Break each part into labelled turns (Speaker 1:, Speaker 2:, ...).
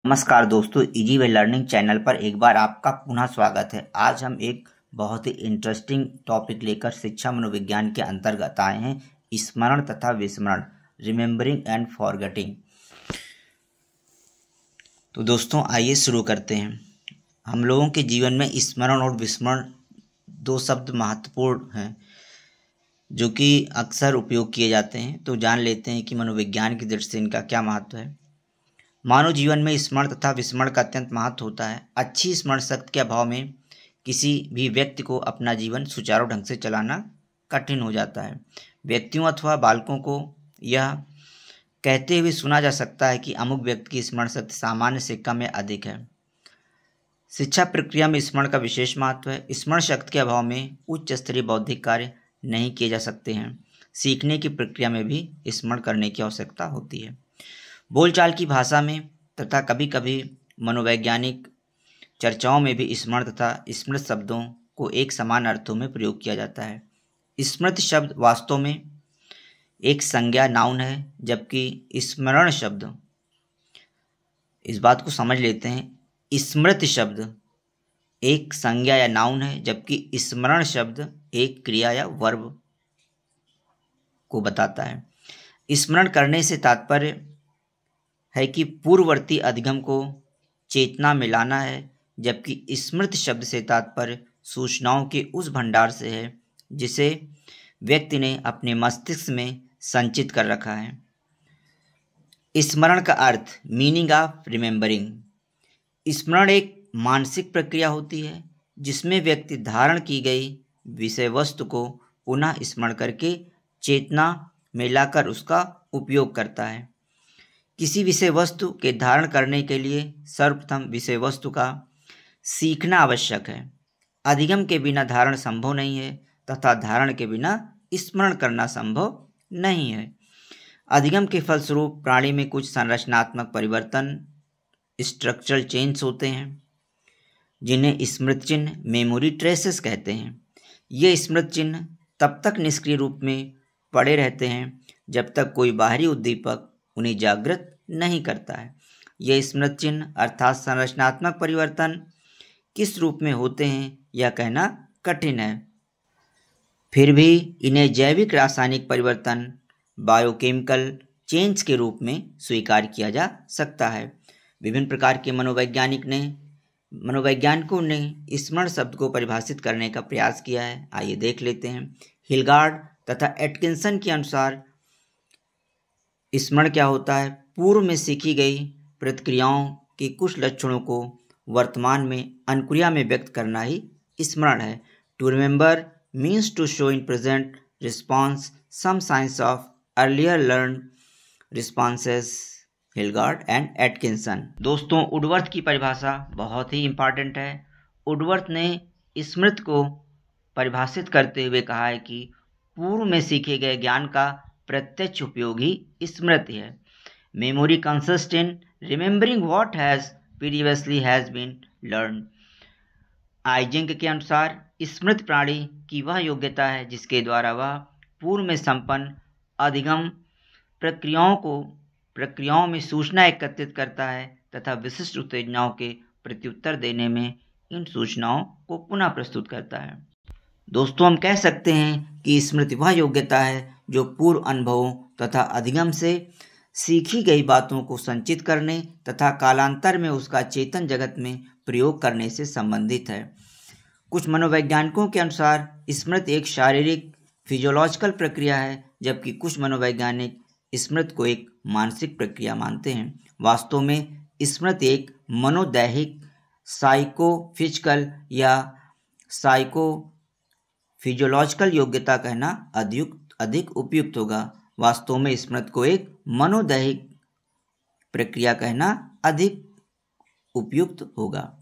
Speaker 1: नमस्कार दोस्तों, easy way learning channel पर एक बार आपका पुनः स्वागत है। आज हम एक बहुत ही इंटरेस्टिंग टॉपिक लेकर शिक्षा मनोविज्ञान के अंतर्गत आए हैं, स्मरण तथा विस्मरण, रिमेम्बरिंग एंड फॉरगेटिंग। तो दोस्तों आइए शुरू करते हैं। हम लोगों के जीवन में स्मरण और विस्मरण दो शब्द महत्वपूर्ण हैं जो कि अक्सर उपयोग किए जाते हैं। तो जान लेते हैं कि मनोविज्ञान की दृष्टि से इनका क्या महत्व है। मानव जीवन में स्मरण तथा विस्मरण का अत्यंत महत्व होता है। अच्छी स्मरण शक्ति के अभाव में किसी भी व्यक्ति को अपना जीवन सुचारू ढंग से चलाना कठिन हो जाता है। व्यक्तियों अथवा बालकों को यह कहते हुए सुना जा सकता है कि अमुक व्यक्ति की स्मरण शक्ति सामान्य से कम या अधिक है। शिक्षा प्रक्रिया में स्मरण का विशेष महत्व है। स्मरण शक्ति के अभाव में उच्च स्तरीय बौद्धिक कार्य नहीं किए जा सकते हैं। सीखने की प्रक्रिया में भी स्मरण करने की आवश्यकता होती है। बोलचाल की भाषा में तथा कभी कभी मनोवैज्ञानिक चर्चाओं में भी स्मरण तथा स्मृत शब्दों को एक समान अर्थों में प्रयोग किया जाता है। स्मृति शब्द वास्तव में एक संज्ञा नाउन है, जबकि स्मरण शब्द, इस बात को समझ लेते हैं, स्मृति शब्द एक संज्ञा या नाउन है, जबकि स्मरण शब्द एक क्रिया या वर्ब को बताता है। स्मरण करने से तात्पर्य है कि पूर्ववर्ती अधिगम को चेतना में लाना है, जबकि स्मृति शब्द से तात्पर्य सूचनाओं के उस भंडार से है जिसे व्यक्ति ने अपने मस्तिष्क में संचित कर रखा है। स्मरण का अर्थ, मीनिंग ऑफ रिमेम्बरिंग। स्मरण एक मानसिक प्रक्रिया होती है जिसमें व्यक्ति धारण की गई विषय वस्तु को पुनः स्मरण करके चेतना में लाकर उसका उपयोग करता है। किसी विषय वस्तु के धारण करने के लिए सर्वप्रथम विषय वस्तु का सीखना आवश्यक है। अधिगम के बिना धारण संभव नहीं है तथा धारण के बिना स्मरण करना संभव नहीं है। अधिगम के फलस्वरूप प्राणी में कुछ संरचनात्मक परिवर्तन, स्ट्रक्चरल चेंज होते हैं, जिन्हें स्मृति चिन्ह, मेमोरी ट्रेसेस कहते हैं। ये स्मृति चिन्ह तब तक निष्क्रिय रूप में पड़े रहते हैं जब तक कोई बाहरी उद्दीपक उन्हें जागृत नहीं करता है। ये स्मृति चिन्ह अर्थात संरचनात्मक परिवर्तन किस रूप में होते हैं यह कहना कठिन है। फिर भी इन्हें जैविक रासायनिक परिवर्तन, बायोकेमिकल चेंज के रूप में स्वीकार किया जा सकता है। विभिन्न प्रकार के मनोवैज्ञानिकों ने स्मरण शब्द को परिभाषित करने का प्रयास किया है। आइए देख लेते हैं। हिलगार्ड तथा एटकिंसन के अनुसार स्मरण क्या होता है? पूर्व में सीखी गई प्रतिक्रियाओं के कुछ लक्षणों को वर्तमान में अनुक्रिया में व्यक्त करना ही स्मरण है। To remember means to show in present response some signs of earlier learn responses, Hilgard and Atkinson. दोस्तों, वुडवर्थ की परिभाषा बहुत ही इम्पॉर्टेंट है। वुडवर्थ ने स्मृति को परिभाषित करते हुए कहा है कि पूर्व में सीखे गए ज्ञान का प्रत्यक्ष उपयोग ही स्मृति है। Memory consist in remembering what has previously has been learn. Eysenck के अनुसार स्मृति प्राणी की वह योग्यता है जिसके द्वारा वह पूर्व में संपन्न अधिगम प्रक्रियाओं में सूचना एकत्रित करता है तथा विशिष्ट उत्तेजनाओं के प्रत्युत्तर देने में इन सूचनाओं को पुनः प्रस्तुत करता है। दोस्तों, हम कह सकते हैं कि स्मृति वह योग्यता है जो पूर्व अनुभवों तथा अधिगम से सीखी गई बातों को संचित करने तथा कालांतर में उसका चेतन जगत में प्रयोग करने से संबंधित है। कुछ मनोवैज्ञानिकों के अनुसार स्मृति एक शारीरिक फिजियोलॉजिकल प्रक्रिया है, जबकि कुछ मनोवैज्ञानिक स्मृति को एक मानसिक प्रक्रिया मानते हैं। वास्तव में स्मृति एक मनोदैहिक, साइकोफिजिकल या साइकोफिजियोलॉजिकल योग्यता कहना अधिक उपयुक्त होगा। वास्तव में स्मृति को एक मनोदैहिक प्रक्रिया कहना अधिक उपयुक्त होगा।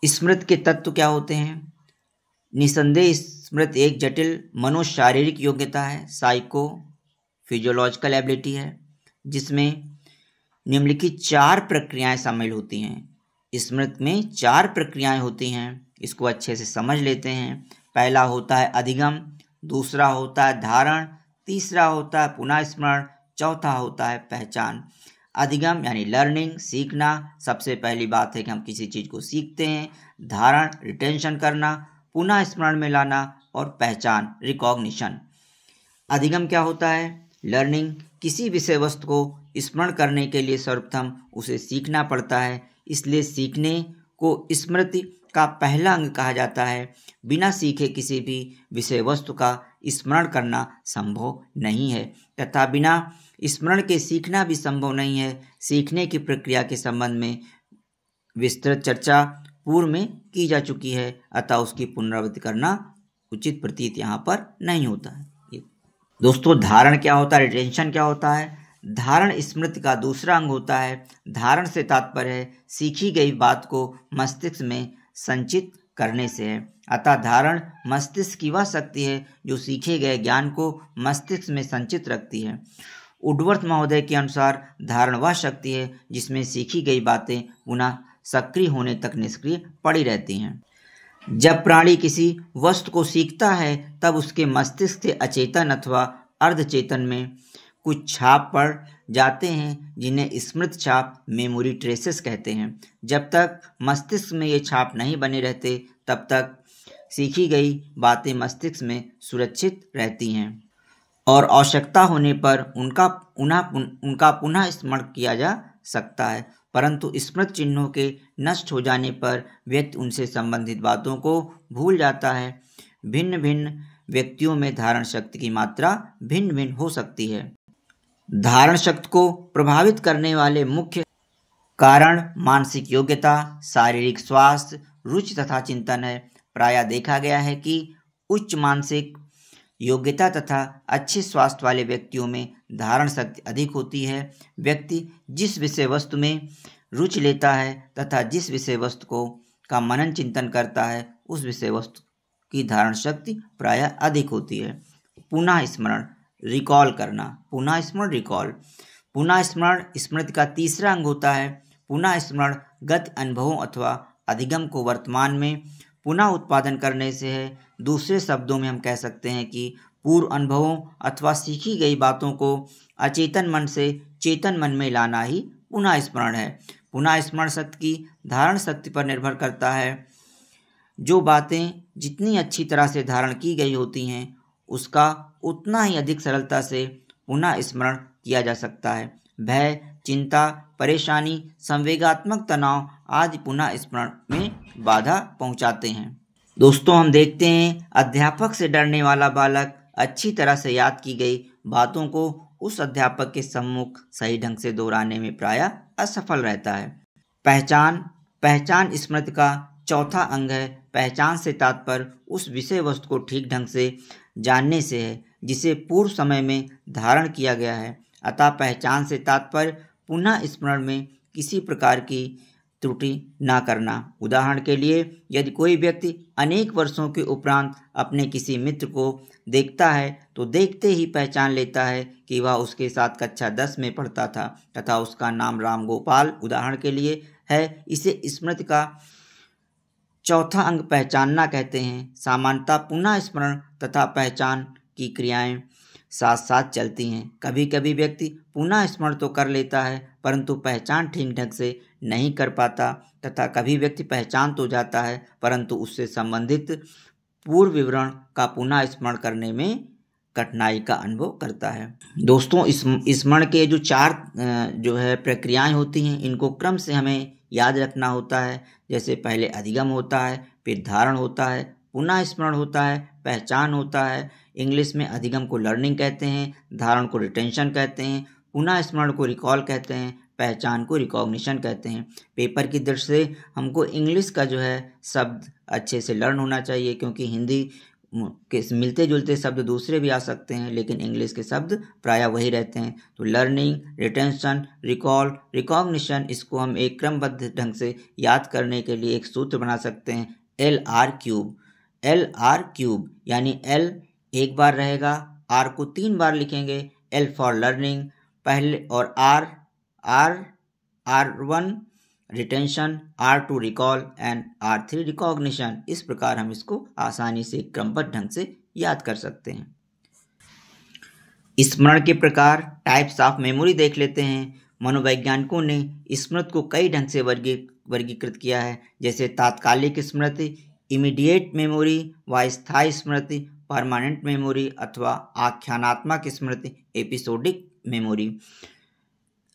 Speaker 1: स्मृति के तत्व क्या होते हैं? निसंदेह स्मृति एक जटिल मनोशारीरिक योग्यता है, साइको फिजियोलॉजिकल एबिलिटी है, जिसमें निम्नलिखित 4 प्रक्रियाएं शामिल होती हैं। स्मृति में 4 प्रक्रियाएं होती हैं, इसको अच्छे से समझ लेते हैं। पहला होता है अधिगम, दूसरा होता है धारण, तीसरा होता है पुनः स्मरण, चौथा होता है पहचान। अधिगम यानी लर्निंग, सीखना। सबसे पहली बात है कि हम किसी चीज़ को सीखते हैं। धारण, रिटेंशन करना, पुनः स्मरण में लाना, और पहचान, रिकॉग्निशन। अधिगम क्या होता है? लर्निंग, किसी विषय वस्तु को स्मरण करने के लिए सर्वप्रथम उसे सीखना पड़ता है, इसलिए सीखने को स्मृति का पहला अंग कहा जाता है। बिना सीखे किसी भी विषय वस्तु का स्मरण करना संभव नहीं है तथा बिना स्मरण के सीखना भी संभव नहीं है। सीखने की प्रक्रिया के संबंध में विस्तृत चर्चा पूर्व में की जा चुकी है, अतः उसकी पुनरावृत्ति करना उचित प्रतीत यहाँ पर नहीं होता है। दोस्तों, धारण क्या होता है, रिटेंशन क्या होता है? धारण स्मृति का दूसरा अंग होता है। धारण से तात्पर्य है सीखी गई बात को मस्तिष्क में संचित करने से है। अतः धारण मस्तिष्क की वह शक्ति है जो सीखे गए ज्ञान को मस्तिष्क में संचित रखती है। वुडवर्थ महोदय के अनुसार धारण वह शक्ति है जिसमें सीखी गई बातें पुनः सक्रिय होने तक निष्क्रिय पड़ी रहती हैं। जब प्राणी किसी वस्तु को सीखता है तब उसके मस्तिष्क से अचेतन अथवा अर्धचेतन में कुछ छाप पड़ जाते हैं जिन्हें स्मृति छाप, मेमोरी ट्रेसेस कहते हैं। जब तक मस्तिष्क में ये छाप नहीं बने रहते तब तक सीखी गई बातें मस्तिष्क में सुरक्षित रहती हैं और आवश्यकता होने पर उनका पुनः स्मरण किया जा सकता है। परंतु स्मृति चिन्हों के नष्ट हो जाने पर व्यक्ति उनसे संबंधित बातों को भूल जाता है। भिन्न भिन्न व्यक्तियों में धारण शक्ति की मात्रा भिन्न भिन्न हो सकती है। धारण शक्ति को प्रभावित करने वाले मुख्य कारण मानसिक योग्यता, शारीरिक स्वास्थ्य, रुचि तथा चिंतन है। प्रायः देखा गया है कि उच्च मानसिक योग्यता तथा अच्छे स्वास्थ्य वाले व्यक्तियों में धारण शक्ति अधिक होती है। व्यक्ति जिस विषय वस्तु में रुचि लेता है तथा जिस विषय वस्तु का मनन चिंतन करता है उस विषय वस्तु की धारण शक्ति प्रायः अधिक होती है। पुनः स्मरण, रिकॉल करना। पुनः स्मरण, रिकॉल। पुनः स्मरण स्मृति का तीसरा अंग होता है। पुनः स्मरण गत अनुभवों अथवा अधिगम को वर्तमान में पुनः उत्पादन करने से है। दूसरे शब्दों में हम कह सकते हैं कि पूर्व अनुभवों अथवा सीखी गई बातों को अचेतन मन से चेतन मन में लाना ही पुनः स्मरण है। पुनः स्मरण शक्ति की धारण शक्ति पर निर्भर करता है। जो बातें जितनी अच्छी तरह से धारण की गई होती हैं उसका उतना ही अधिक सरलता से पुनः स्मरण किया जा सकता है। भय, चिंता, परेशानी, संवेगात्मक तनाव आदि पुनः स्मरण में बाधा पहुंचाते हैं। दोस्तों, हम देखते हैं अध्यापक से डरने वाला बालक अच्छी तरह से याद की गई बातों को उस अध्यापक के सम्मुख सही ढंग से दोहराने में प्रायः असफल रहता है। पहचान स्मृति का चौथा अंग है। पहचान से तात्पर्य उस विषय वस्तु को ठीक ढंग से जानने से है जिसे पूर्व समय में धारण किया गया है। अतः पहचान से तात्पर्य पुनः स्मरण में किसी प्रकार की त्रुटि न करना। उदाहरण के लिए, यदि कोई व्यक्ति अनेक वर्षों के उपरांत अपने किसी मित्र को देखता है तो देखते ही पहचान लेता है कि वह उसके साथ कक्षा 10 में पढ़ता था तथा उसका नाम राम गोपाल उदाहरण के लिए है। इसे स्मृति का चौथा अंग पहचानना कहते हैं। सामान्यतः पुनः स्मरण तथा पहचान की क्रियाएं साथ साथ चलती हैं। कभी कभी व्यक्ति पुनः स्मरण तो कर लेता है परंतु पहचान ठीक ढंग से नहीं कर पाता तथा कभी व्यक्ति पहचान तो जाता है परंतु उससे संबंधित पूर्व विवरण का पुनः स्मरण करने में कठिनाई का अनुभव करता है। दोस्तों, स्मरण के जो 4 प्रक्रियाएं होती हैं इनको क्रम से हमें याद रखना होता है। जैसे पहले अधिगम होता है, फिर धारण होता है, पुनः स्मरण होता है, पहचान होता है। इंग्लिश में अधिगम को लर्निंग कहते हैं, धारण को रिटेंशन कहते हैं, पुनः स्मरण को रिकॉल कहते हैं, पहचान को रिकॉग्निशन कहते हैं। पेपर की दृष्टि से हमको इंग्लिश का शब्द अच्छे से लर्न होना चाहिए क्योंकि हिंदी के मिलते जुलते शब्द दूसरे भी आ सकते हैं लेकिन इंग्लिश के शब्द प्रायः वही रहते हैं। तो लर्निंग, रिटेंशन, रिकॉल, रिकॉग्निशन, इसको हम एक क्रमबद्ध ढंग से याद करने के लिए एक सूत्र बना सकते हैं, LR3। LR3 यानी L एक बार रहेगा, R को 3 बार लिखेंगे, L फॉर लर्निंग पहले और R1 retention, R2 recall and R3 recognition. इस प्रकार हम इसको आसानी से क्रमबद्ध ढंग से याद कर सकते हैं। स्मरण के प्रकार, टाइप्स ऑफ मेमोरी देख लेते हैं। मनोवैज्ञानिकों ने स्मृति को कई ढंग से वर्गीकृत किया है, जैसे तात्कालिक स्मृति, इमीडिएट मेमोरी, व स्थायी स्मृति, परमानेंट मेमोरी अथवा आख्यानात्मक स्मृति, एपिसोडिक मेमोरी।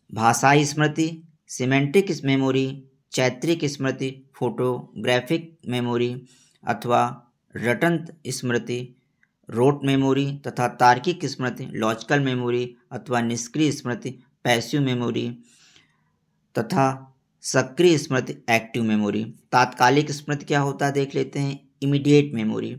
Speaker 1: भाषाई स्मृति, सिमेंटिक मेमोरी, चैत्रिक स्मृति, फोटोग्राफिक मेमोरी अथवा रटंत स्मृति, रोट मेमोरी तथा तार्किक स्मृति, लॉजिकल मेमोरी अथवा निष्क्रिय स्मृति, पैसिव मेमोरी तथा सक्रिय स्मृति, एक्टिव मेमोरी। तात्कालिक स्मृति क्या होता है देख लेते हैं। इमीडिएट मेमोरी,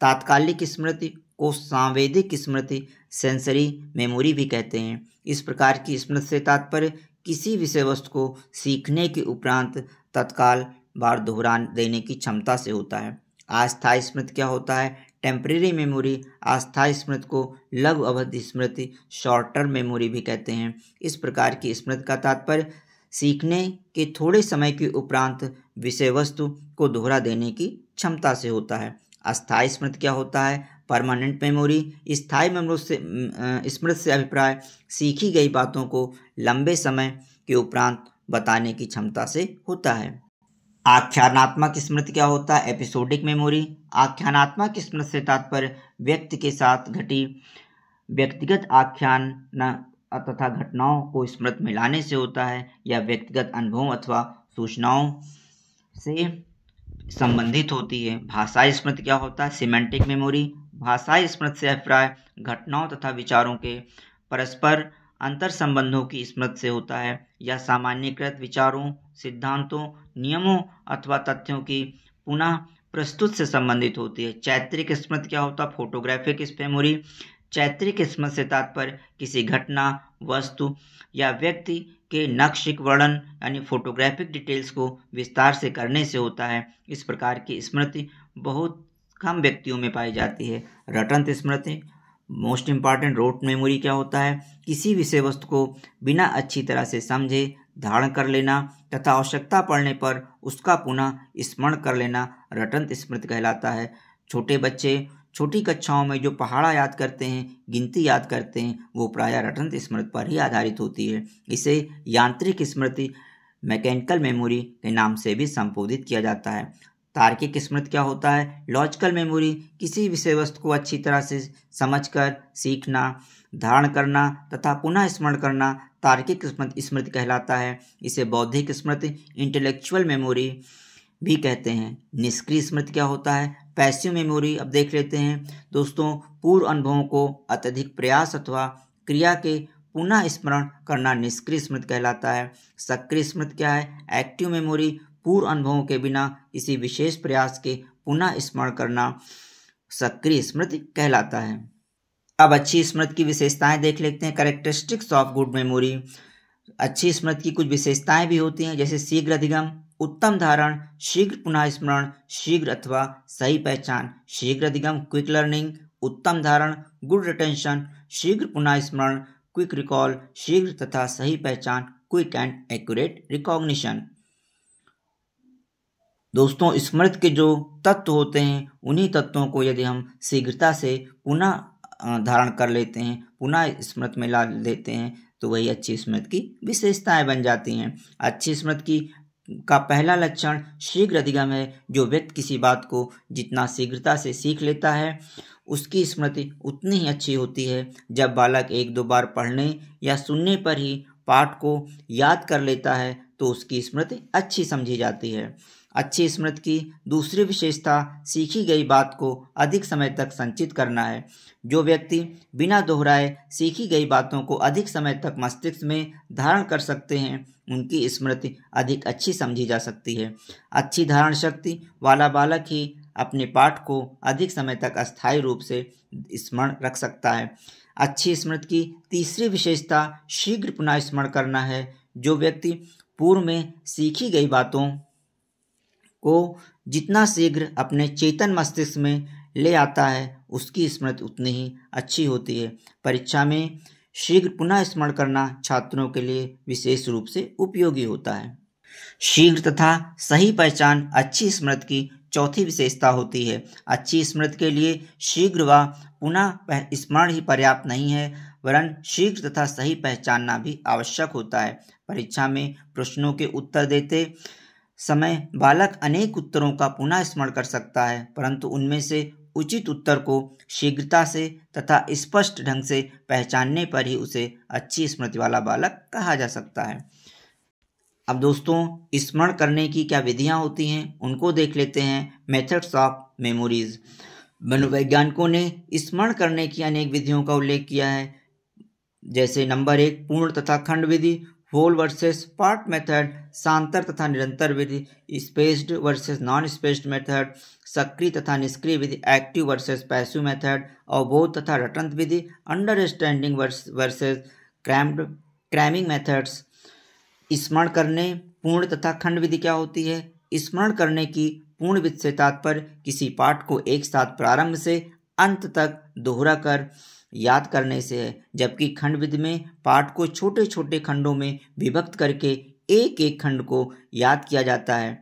Speaker 1: तात्कालिक स्मृति को सांवेदिक स्मृति, सेंसरी मेमोरी भी कहते हैं। इस प्रकार की स्मृति से तात्पर्य किसी विषय वस्तु को सीखने के उपरांत तत्काल बार दोहरा देने की क्षमता से होता है। अस्थायी स्मृति क्या होता है। टेम्परेरी मेमोरी, अस्थायी स्मृति को लघु अवधि स्मृति, शॉर्ट टर्म मेमोरी भी कहते हैं। इस प्रकार की स्मृति का तात्पर्य सीखने के थोड़े समय के उपरांत विषय वस्तु को दोहरा देने की क्षमता से होता है। अस्थायी स्मृति क्या होता है। परमानेंट मेमोरी, स्थायी मेमोरी से स्मृति से अभिप्राय सीखी गई बातों को लंबे समय के उपरांत बताने की क्षमता से होता है। आख्यानात्मक स्मृति क्या होता है। एपिसोडिक मेमोरी, आख्यानात्मक स्मृति से तात्पर्य व्यक्ति के साथ घटी व्यक्तिगत आख्यान तथा घटनाओं को स्मृति में लाने से होता है, या व्यक्तिगत अनुभवों अथवा सूचनाओं से संबंधित होती है। भाषाई स्मृति क्या होता है। सिमेंटिक मेमोरी, भाषाई स्मृति से अभिप्राय घटनाओं तथा विचारों के परस्पर अंतर संबंधों की स्मृति से होता है, या सामान्यकृत विचारों, सिद्धांतों, नियमों अथवा तथ्यों की पुनः प्रस्तुत से संबंधित होती है। चैत्रिक स्मृति क्या होता है। फोटोग्राफिक मेमोरी, चैत्रिक स्मृति से तात्पर्य किसी घटना, वस्तु या व्यक्ति के नक्शिक वर्णन यानी फोटोग्राफिक डिटेल्स को विस्तार से करने से होता है। इस प्रकार की स्मृति बहुत कम व्यक्तियों में पाई जाती है। रटंत स्मृति, मोस्ट इम्पॉर्टेंट, रोट मेमोरी क्या होता है। किसी विषय वस्तु को बिना अच्छी तरह से समझे धारण कर लेना तथा आवश्यकता पड़ने पर उसका पुनः स्मरण कर लेना रटंत स्मृति कहलाता है। छोटे बच्चे छोटी कक्षाओं में जो पहाड़ा याद करते हैं, गिनती याद करते हैं, वो प्रायः रटंत स्मृति पर ही आधारित होती है। इसे यांत्रिक स्मृति, मैकेनिकल मेमोरी के नाम से भी संबोधित किया जाता है। तार्किक स्मृति क्या होता है। लॉजिकल मेमोरी, किसी विषय वस्तु को अच्छी तरह से समझकर सीखना, धारण करना तथा पुनः स्मरण करना तार्किक स्मृति कहलाता है। इसे बौद्धिक स्मृति, इंटेलेक्चुअल मेमोरी भी कहते हैं। निष्क्रिय स्मृति क्या होता है। पैसिव मेमोरी अब देख लेते हैं दोस्तों। पूर्व अनुभवों को अत्यधिक प्रयास अथवा क्रिया के पुनः स्मरण करना निष्क्रिय स्मृति कहलाता है। सक्रिय स्मृति क्या है। एक्टिव मेमोरी, पूर्व अनुभवों के बिना किसी विशेष प्रयास के पुनः स्मरण करना सक्रिय स्मृति कहलाता है। अब अच्छी स्मृति की विशेषताएं देख लेते हैं। Characteristics of good memory. अच्छी स्मृति की कुछ विशेषताएं भी होती हैं, जैसे शीघ्र अधिगम, उत्तम धारण, शीघ्र पुनः स्मरण, शीघ्र अथवा सही पहचान। शीघ्र अधिगम, क्विक लर्निंग, उत्तम धारण, गुड रिटेंशन, शीघ्र पुनः स्मरण, क्विक रिकॉल, शीघ्र तथा सही पहचान, क्विक एंड एक्यूरेट रिकॉग्निशन। दोस्तों, स्मृति के जो तत्व होते हैं उन्हीं तत्वों को यदि हम शीघ्रता से पुनः धारण कर लेते हैं, पुनः स्मृति में ला लेते हैं, तो वही अच्छी स्मृति की विशेषताएं बन जाती हैं। अच्छी स्मृति की का पहला लक्षण शीघ्र अधिगम है। जो व्यक्ति किसी बात को जितना शीघ्रता से सीख लेता है उसकी स्मृति उतनी ही अच्छी होती है। जब बालक एक दो बार पढ़ने या सुनने पर ही पाठ को याद कर लेता है तो उसकी स्मृति अच्छी समझी जाती है। अच्छी स्मृति की दूसरी विशेषता सीखी गई बात को अधिक समय तक संचित करना है। जो व्यक्ति बिना दोहराए सीखी गई बातों को अधिक समय तक मस्तिष्क में धारण कर सकते हैं उनकी स्मृति अधिक अच्छी समझी जा सकती है। अच्छी धारण शक्ति वाला बालक ही अपने पाठ को अधिक समय तक अस्थायी रूप से स्मरण रख सकता है। अच्छी स्मृति की तीसरी विशेषता शीघ्र पुनः स्मरण करना है। जो व्यक्ति पूर्व में सीखी गई बातों को जितना शीघ्र अपने चेतन मस्तिष्क में ले आता है उसकी स्मृति उतनी ही अच्छी होती है। परीक्षा में शीघ्र पुनः स्मरण करना छात्रों के लिए विशेष रूप से उपयोगी होता है। शीघ्र तथा सही पहचान अच्छी स्मृति की चौथी विशेषता होती है। अच्छी स्मृति के लिए शीघ्र व पुनः स्मरण ही पर्याप्त नहीं है, वरन शीघ्र तथा सही पहचानना भी आवश्यक होता है। परीक्षा में प्रश्नों के उत्तर देते समय बालक अनेक उत्तरों का पुनः स्मरण कर सकता है, परंतु उनमें से उचित उत्तर को शीघ्रता से तथा स्पष्ट ढंग से पहचानने पर ही उसे अच्छी स्मृति वाला बालक कहा जा सकता है। अब दोस्तों, स्मरण करने की क्या विधियां होती हैं उनको देख लेते हैं। Methods of memories. मनोवैज्ञानिकों ने स्मरण करने की अनेक विधियों का उल्लेख किया है, जैसे नंबर 1 पूर्ण तथा खंड विधि, होल वर्सेस पार्ट मेथड, शांतर तथा निरंतर विधि, spaced versus non spaced method, सक्रिय तथा निष्क्रिय विधि, एक्टिव वर्सेस पैसिव मेथड, अवबोध तथा रटंत विधि, अंडरस्टैंडिंग वर्सेस क्रैमिंग मेथड्स। स्मरण करने पूर्ण तथा खंड विधि क्या होती है? स्मरण करने की पूर्ण विधि से तात्पर्य किसी पाठ को एक साथ प्रारंभ से अंत तक दोहरा कर याद करने से है, जबकि खंड विधि में पाठ को छोटे छोटे खंडों में विभक्त करके एक एक खंड को याद किया जाता है।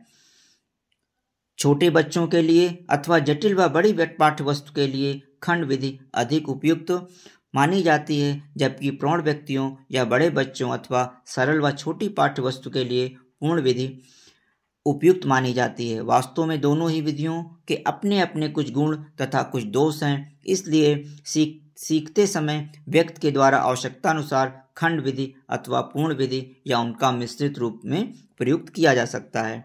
Speaker 1: छोटे बच्चों के लिए अथवा जटिल व बड़ी पाठ्य वस्तु के लिए खंड विधि अधिक उपयुक्त मानी जाती है, जबकि प्रौढ़ व्यक्तियों या बड़े बच्चों अथवा सरल व छोटी पाठ्य वस्तु के लिए पूर्ण विधि उपयुक्त मानी जाती है। वास्तव में दोनों ही विधियों के अपने अपने कुछ गुण तथा कुछ दोष हैं, इसलिए सीखते समय व्यक्ति के द्वारा आवश्यकतानुसार खंड विधि अथवा पूर्ण विधि या उनका मिश्रित रूप में प्रयुक्त किया जा सकता है।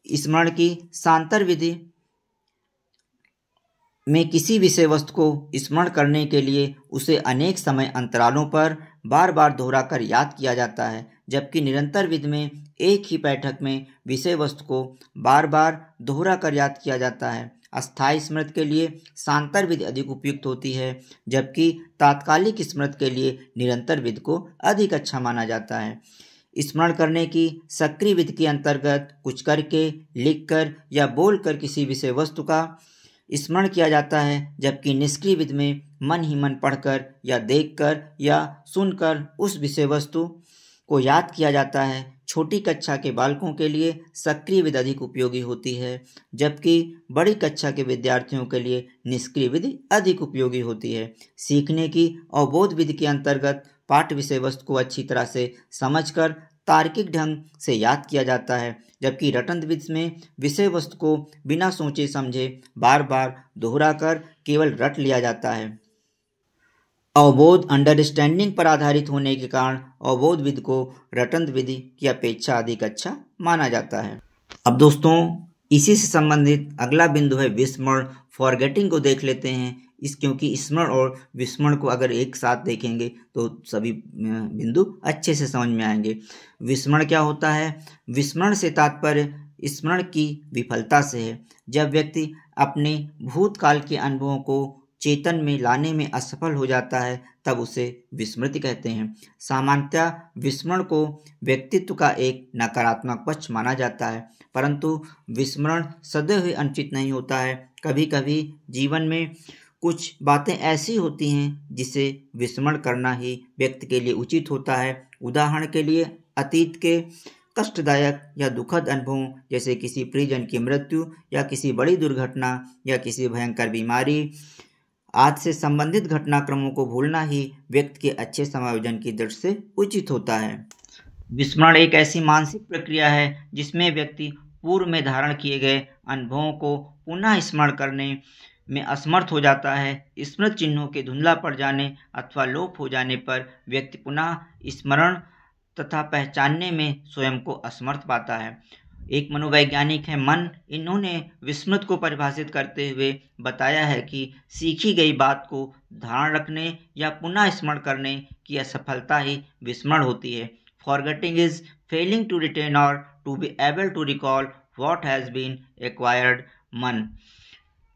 Speaker 1: स्मरण की शांतर विधि में किसी विषय वस्तु को स्मरण करने के लिए उसे अनेक समय अंतरालों पर बार बार दोहराकर याद किया जाता है, जबकि निरंतर विधि में एक ही बैठक में विषय वस्तु को बार बार दोहरा कर याद किया जाता है। अस्थायी स्मृति के लिए शांतर विधि अधिक उपयुक्त होती है, जबकि तात्कालिक स्मृति के लिए निरंतर विधि को अधिक अच्छा माना जाता है। स्मरण करने की सक्रिय विधि के अंतर्गत कुछ करके, लिखकर या बोलकर किसी विषय वस्तु का स्मरण किया जाता है, जबकि निष्क्रिय विधि में मन ही मन पढ़कर या देखकर या सुनकर उस विषय वस्तु को याद किया जाता है। छोटी कक्षा के बालकों के लिए सक्रिय विधि अधिक उपयोगी होती है, जबकि बड़ी कक्षा के विद्यार्थियों के लिए निष्क्रिय विधि अधिक उपयोगी होती है। सीखने की अवबोध विधि के अंतर्गत पाठ्य विषय वस्तु को अच्छी तरह से समझकर तार्किक ढंग से याद किया जाता है, जबकि रटंत विधि में विषय वस्तु को बिना सोचे समझे बार बार दोहराकर केवल रट लिया जाता है। अवबोध अंडरस्टैंडिंग पर आधारित होने के कारण अवबोध विधि को रटंत विधि की अपेक्षा अधिक अच्छा माना जाता है। अब दोस्तों, इसी से संबंधित अगला बिंदु है विस्मरण, फॉरगेटिंग को देख लेते हैं। क्योंकि स्मरण और विस्मरण को अगर एक साथ देखेंगे तो सभी बिंदु अच्छे से समझ में आएंगे। विस्मरण क्या होता है? विस्मरण से तात्पर्य स्मरण की विफलता से है। जब व्यक्ति अपने भूतकाल के अनुभवों को चेतन में लाने में असफल हो जाता है, तब उसे विस्मृति कहते हैं। सामान्यतः विस्मरण को व्यक्तित्व का एक नकारात्मक पक्ष माना जाता है, परंतु विस्मरण सदैव अनुचित नहीं होता है। कभी कभी जीवन में कुछ बातें ऐसी होती हैं जिसे विस्मरण करना ही व्यक्ति के लिए उचित होता है। उदाहरण के लिए अतीत के कष्टदायक या दुखद अनुभवों, जैसे किसी प्रियजन की मृत्यु या किसी बड़ी दुर्घटना या किसी भयंकर बीमारी आदि से संबंधित घटनाक्रमों को भूलना ही व्यक्ति के अच्छे समायोजन की दृष्टि से उचित होता है। विस्मरण एक ऐसी मानसिक प्रक्रिया है जिसमें व्यक्ति पूर्व में धारण किए गए अनुभवों को पुनः स्मरण करने में असमर्थ हो जाता है। स्मृत चिन्हों के धुंधला पड़ जाने अथवा लोप हो जाने पर व्यक्ति पुनः स्मरण तथा पहचानने में स्वयं को असमर्थ पाता है। एक मनोवैज्ञानिक है मन, इन्होंने विस्मृत को परिभाषित करते हुए बताया है कि सीखी गई बात को धारण रखने या पुनः स्मरण करने की असफलता ही विस्मरण होती है। Forgetting is failing to retain or to be able to recall what has been acquired Munn.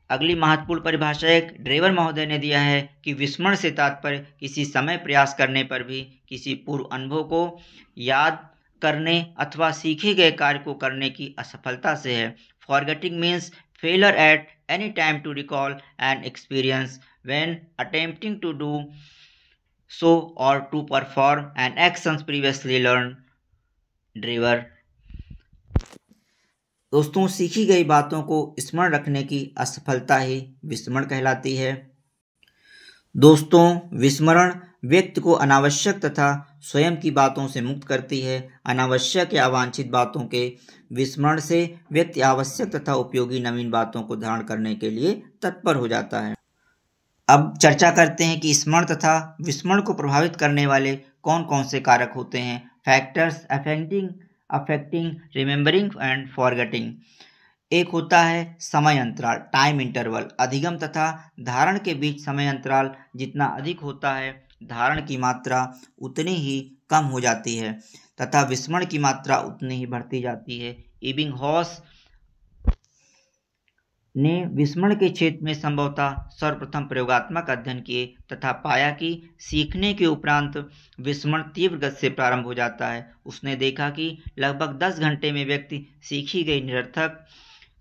Speaker 1: अगली महत्वपूर्ण परिभाषा एक ड्रेवर महोदय ने दिया है कि विस्मरण से तात्पर्य किसी समय प्रयास करने पर भी किसी पूर्व अनुभव को याद करने अथवा सीखे गए कार्य को करने की असफलता से है। Forgetting means failure at any time to recall an experience when attempting to do so or to perform an actions previously learn. Drever. दोस्तों, सीखी गई बातों को स्मरण रखने की असफलता ही विस्मरण कहलाती है। दोस्तों, विस्मरण व्यक्ति को अनावश्यक तथा स्वयं की बातों से मुक्त करती है। अनावश्यक या अवांछित बातों के विस्मरण से व्यक्ति आवश्यक तथा उपयोगी नवीन बातों को धारण करने के लिए तत्पर हो जाता है। अब चर्चा करते हैं कि स्मरण तथा विस्मरण को प्रभावित करने वाले कौन कौन से कारक होते हैं। Factors affecting remembering and forgetting. एक होता है समय अंतराल, टाइम इंटरवल। अधिगम तथा धारण के बीच समय अंतराल जितना अधिक होता है, धारण की मात्रा उतनी ही कम हो जाती है तथा विस्मरण की मात्रा उतनी ही बढ़ती जाती है। इबिंगहॉस ने विस्मरण के क्षेत्र में संभवतः सर्वप्रथम प्रयोगात्मक अध्ययन किए तथा पाया कि सीखने के उपरांत विस्मरण तीव्र गति से प्रारंभ हो जाता है। उसने देखा कि लगभग 10 घंटे में व्यक्ति सीखी गई निरर्थक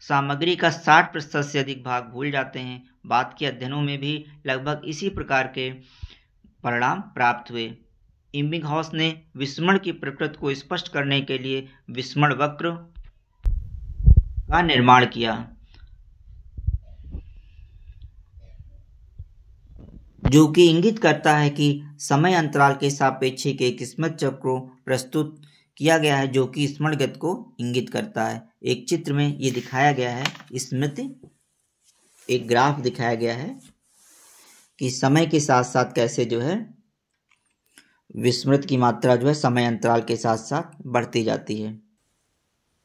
Speaker 1: सामग्री का 60% से अधिक भाग भूल जाते हैं। बाद के अध्ययनों में भी लगभग इसी प्रकार के परिणाम प्राप्त हुए। इबिंगहॉस ने विस्मरण की प्रकृति को स्पष्ट करने के लिए विस्मरण वक्र का निर्माण किया, जो कि इंगित करता है कि समय अंतराल के सापेक्षिक एक स्मृति चक्र को प्रस्तुत किया गया है, जो कि स्मरण गति को इंगित करता है। एक चित्र में ये दिखाया गया है, स्मृति एक ग्राफ दिखाया गया है कि समय के साथ साथ कैसे जो है विस्मृति की मात्रा जो है समय अंतराल के साथ साथ बढ़ती जाती है।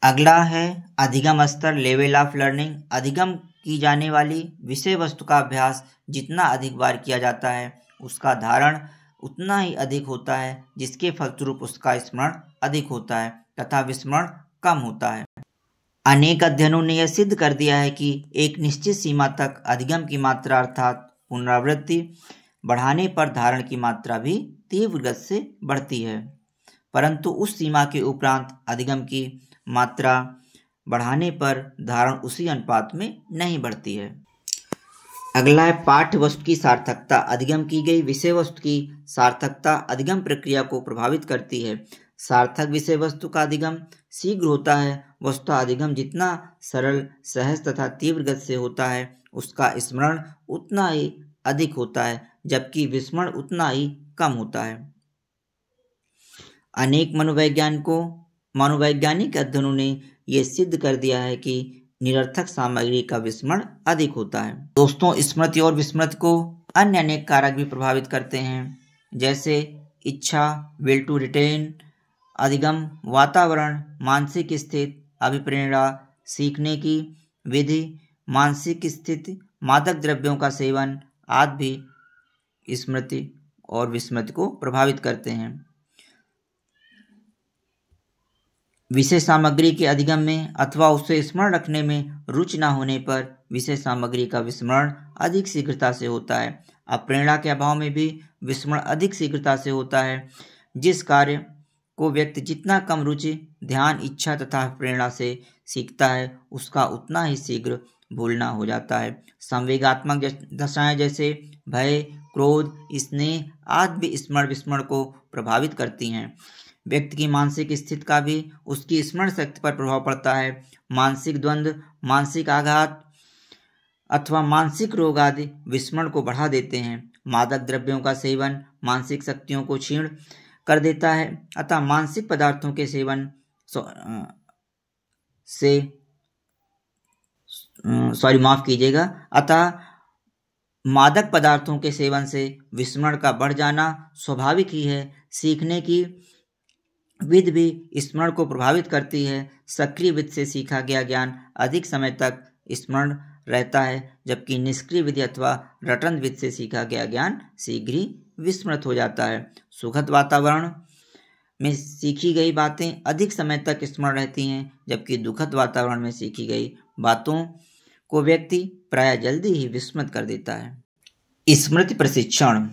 Speaker 1: अगला है अधिगम स्तर, लेवल ऑफ लर्निंग। अधिगम की जाने वाली विषय वस्तु का अभ्यास जितना अधिक बार किया जाता है, उसका धारण उतना ही अधिक होता है, जिसके फलस्वरूप उसका स्मरण अधिक होता है तथा विस्मरण कम होता है। अनेक अध्ययनों ने यह सिद्ध कर दिया है कि एक निश्चित सीमा तक अधिगम की मात्रा अर्थात पुनरावृत्ति बढ़ाने पर धारण की मात्रा भी तीव्र गति से बढ़ती है, परंतु उस सीमा के उपरांत अधिगम की मात्रा बढ़ाने पर धारण उसी अनुपात में नहीं बढ़ती है। अगला है पाठ्य वस्तु की सार्थकता। अधिगम की गई विषय वस्तु की सार्थकता अधिगम प्रक्रिया को प्रभावित करती है। सार्थक विषय वस्तु का अधिगम शीघ्र होता है। वस्तुतः अधिगम जितना सरल, सहज तथा तीव्र गति से होता है, उसका स्मरण उतना ही अधिक होता है, जबकि विस्मरण उतना ही कम होता है। अनेक मनोवैज्ञानिक अध्ययनों ने यह सिद्ध कर दिया है कि निरर्थक सामग्री का विस्मरण अधिक होता है। दोस्तों, स्मृति और विस्मृति को अन्य अनेक कारक भी प्रभावित करते हैं, जैसे इच्छा, विल टू रिटेन, अधिगम, वातावरण, मानसिक स्थिति, अभिप्रेरणा, सीखने की विधि, मानसिक स्थिति, मादक द्रव्यों का सेवन आदि भी स्मृति और विस्मृति को प्रभावित करते हैं। विषय सामग्री के अधिगम में अथवा उसे स्मरण रखने में रुचि न होने पर विषय सामग्री का विस्मरण अधिक शीघ्रता से होता है। अप्रेरणा के अभाव में भी विस्मरण अधिक शीघ्रता से होता है। जिस कार्य को व्यक्ति जितना कम रुचि, ध्यान, इच्छा तथा प्रेरणा से सीखता है, उसका उतना ही शीघ्र भूलना हो जाता है। संवेगात्मक दशाएं जैसे भय, क्रोध, स्नेह आदि भी स्मरण विस्मरण को प्रभावित करती हैं। व्यक्ति की मानसिक स्थिति का भी उसकी स्मरण शक्ति पर प्रभाव पड़ता है। मानसिक द्वंद्व, मानसिक आघात अथवा मानसिक रोग आदि विस्मरण को बढ़ा देते हैं। मादक द्रव्यों का सेवन मानसिक शक्तियों को क्षीण कर देता है, अतः मानसिक पदार्थों के सेवन अतः मादक पदार्थों के सेवन से विस्मरण का बढ़ जाना स्वाभाविक ही है। सीखने की विधि भी स्मरण को प्रभावित करती है। सक्रिय विधि से सीखा गया ज्ञान अधिक समय तक स्मरण रहता है, जबकि निष्क्रिय विधि अथवा रटन विधि से सीखा गया ज्ञान शीघ्र ही विस्मृत हो जाता है। सुखद वातावरण में सीखी गई बातें अधिक समय तक स्मरण रहती हैं, जबकि दुखद वातावरण में सीखी गई बातों को व्यक्ति प्राय जल्दी ही विस्मृत कर देता है। स्मृति प्रशिक्षण।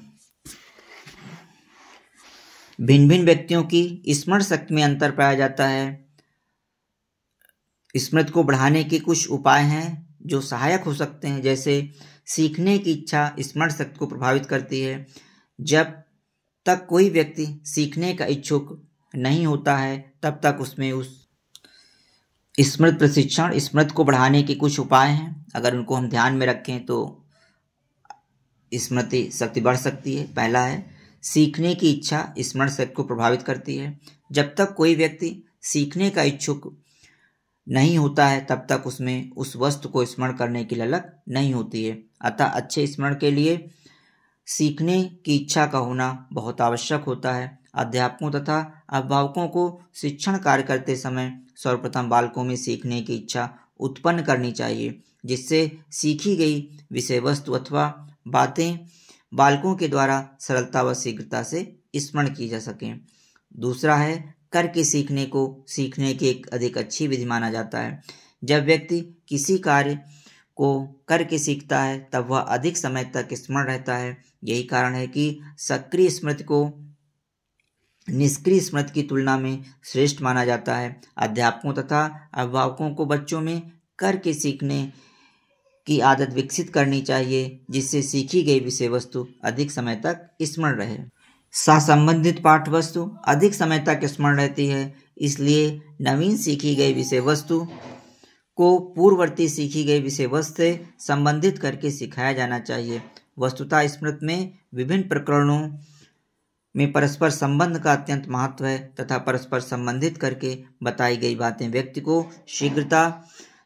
Speaker 1: भिन्न भिन्न व्यक्तियों की स्मरण शक्ति में अंतर पाया जाता है। स्मृति को बढ़ाने के कुछ उपाय हैं जो सहायक हो सकते हैं, जैसे सीखने की इच्छा स्मरण शक्ति को प्रभावित करती है। जब तक कोई व्यक्ति सीखने का इच्छुक नहीं होता है, तब तक उसमें उस स्मृति प्रशिक्षण, स्मृति को बढ़ाने के कुछ उपाय हैं। अगर उनको हम ध्यान में रखें तो स्मृति शक्ति बढ़ सकती है। पहला है सीखने की इच्छा स्मरण शक्ति को प्रभावित करती है। जब तक कोई व्यक्ति सीखने का इच्छुक नहीं होता है तब तक उसमें उस वस्तु को स्मरण करने की ललक नहीं होती है। अतः अच्छे स्मरण के लिए सीखने की इच्छा का होना बहुत आवश्यक होता है। अध्यापकों तथा अभिभावकों को शिक्षण कार्य करते समय सर्वप्रथम बालकों में सीखने की इच्छा उत्पन्न करनी चाहिए, जिससे सीखी गई विषय वस्तु अथवा बातें बालकों के द्वारा सरलता व शीघ्रता से स्मरण की जा सकें। दूसरा है, करके सीखने को सीखने की एक अधिक अच्छी विधि माना जाता है। जब व्यक्ति किसी कार्य को करके सीखता है तब वह अधिक समय तक स्मरण रहता है। यही कारण है कि सक्रिय स्मृति को निष्क्रिय स्मृति की तुलना में श्रेष्ठ माना जाता है। अध्यापकों तथा अभिभावकों को बच्चों में करके सीखने की आदत विकसित करनी चाहिए, जिससे सीखी गई विषय वस्तु अधिक समय तक स्मरण रहे। संबंधित पाठ वस्तु अधिक समय तक स्मरण रहती है, इसलिए नवीन सीखी गई विषय वस्तु को पूर्ववर्ती सीखी गई विषय वस्तु से संबंधित करके सिखाया जाना चाहिए। वस्तुतः स्मृति में विभिन्न प्रकरणों में परस्पर संबंध का अत्यंत महत्व है तथा परस्पर संबंधित करके बताई गई बातें व्यक्ति को शीघ्रता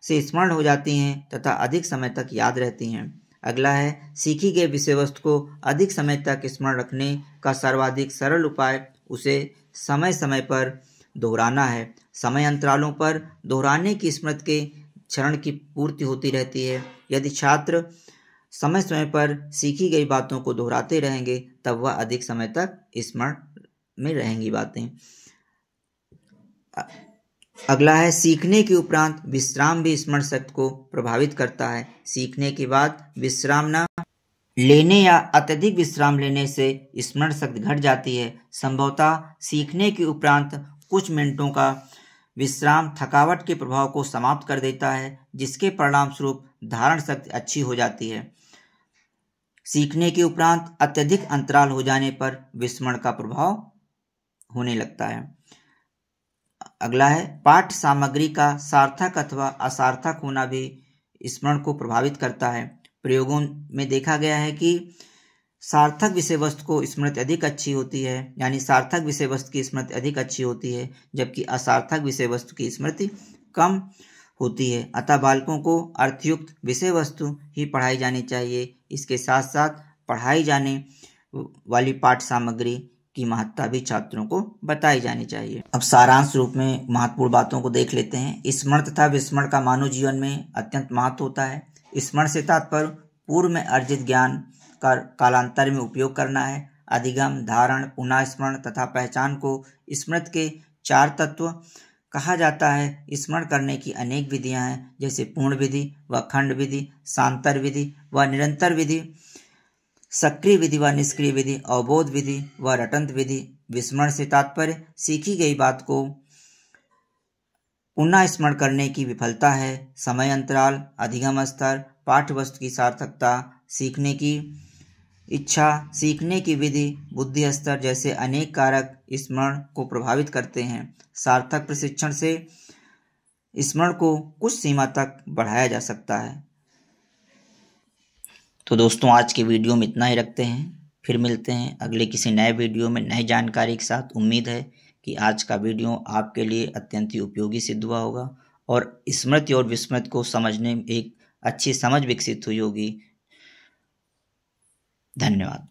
Speaker 1: से स्मरण हो जाती हैं तथा अधिक समय तक याद रहती हैं। अगला है, सीखी गई विषय वस्तु को अधिक समय तक स्मरण रखने का सर्वाधिक सरल उपाय उसे समय समय पर दोहराना है। समय अंतरालों पर दोहराने की स्मृति के क्षरण की पूर्ति होती रहती है। यदि छात्र समय समय पर सीखी गई बातों को दोहराते रहेंगे तब वह अधिक समय तक स्मरण में रहेंगी बातें। अगला है, सीखने के उपरांत विश्राम भी स्मरण शक्ति को प्रभावित करता है। सीखने के बाद विश्राम न लेने या अत्यधिक विश्राम लेने से स्मरण शक्ति घट जाती है। संभवतः सीखने के उपरांत कुछ मिनटों का विश्राम थकावट के प्रभाव को समाप्त कर देता है, जिसके परिणाम स्वरूप धारण शक्ति अच्छी हो जाती है। सीखने के उपरांत अत्यधिक अंतराल हो जाने पर विस्मरण का प्रभाव होने लगता है। अगला है, पाठ सामग्री का सार्थक अथवा असार्थक होना भी स्मरण को प्रभावित करता है। प्रयोगों में देखा गया है कि सार्थक विषय वस्तु को स्मृति अधिक अच्छी होती है, यानी सार्थक विषय वस्तु की स्मृति अधिक अच्छी होती है, जबकि असार्थक विषय वस्तु की स्मृति कम होती है। अतः बालकों को अर्थयुक्त विषय वस्तु ही पढ़ाई जानी चाहिए। इसके साथ साथ पढ़ाई जाने वाली पाठ सामग्री की महत्ता भी छात्रों को बताई जानी चाहिए। अब सारांश रूप में महत्वपूर्ण बातों को देख लेते हैं। स्मरण तथा विस्मरण का मानव जीवन में अत्यंत महत्व होता है। स्मरण से तात्पर्य पूर्व में अर्जित ज्ञान का कालांतर में उपयोग करना है। अधिगम, धारण, पुनः स्मरण तथा पहचान को स्मृति के 4 तत्व कहा जाता है। स्मरण करने की अनेक विधियां हैं, जैसे पूर्ण विधि व खंड विधि, शांतर विधि व निरंतर विधि, सक्रिय विधि व निष्क्रिय विधि, अवबोध विधि व रटंत विधि। विस्मरण से तात्पर्य सीखी गई बात को पुनः स्मरण करने की विफलता है। समय अंतराल, अधिगम स्तर, पाठ्य वस्तु की सार्थकता, सीखने की इच्छा, सीखने की विधि, बुद्धि स्तर जैसे अनेक कारक स्मरण को प्रभावित करते हैं। सार्थक प्रशिक्षण से स्मरण को कुछ सीमा तक बढ़ाया जा सकता है। तो दोस्तों, आज के वीडियो में इतना ही रखते हैं। फिर मिलते हैं अगले किसी नए वीडियो में नई जानकारी के साथ। उम्मीद है कि आज का वीडियो आपके लिए अत्यंत ही उपयोगी सिद्ध हुआ होगा और स्मृति और विस्मृति को समझने में एक अच्छी समझ विकसित हुई होगी। धन्यवाद।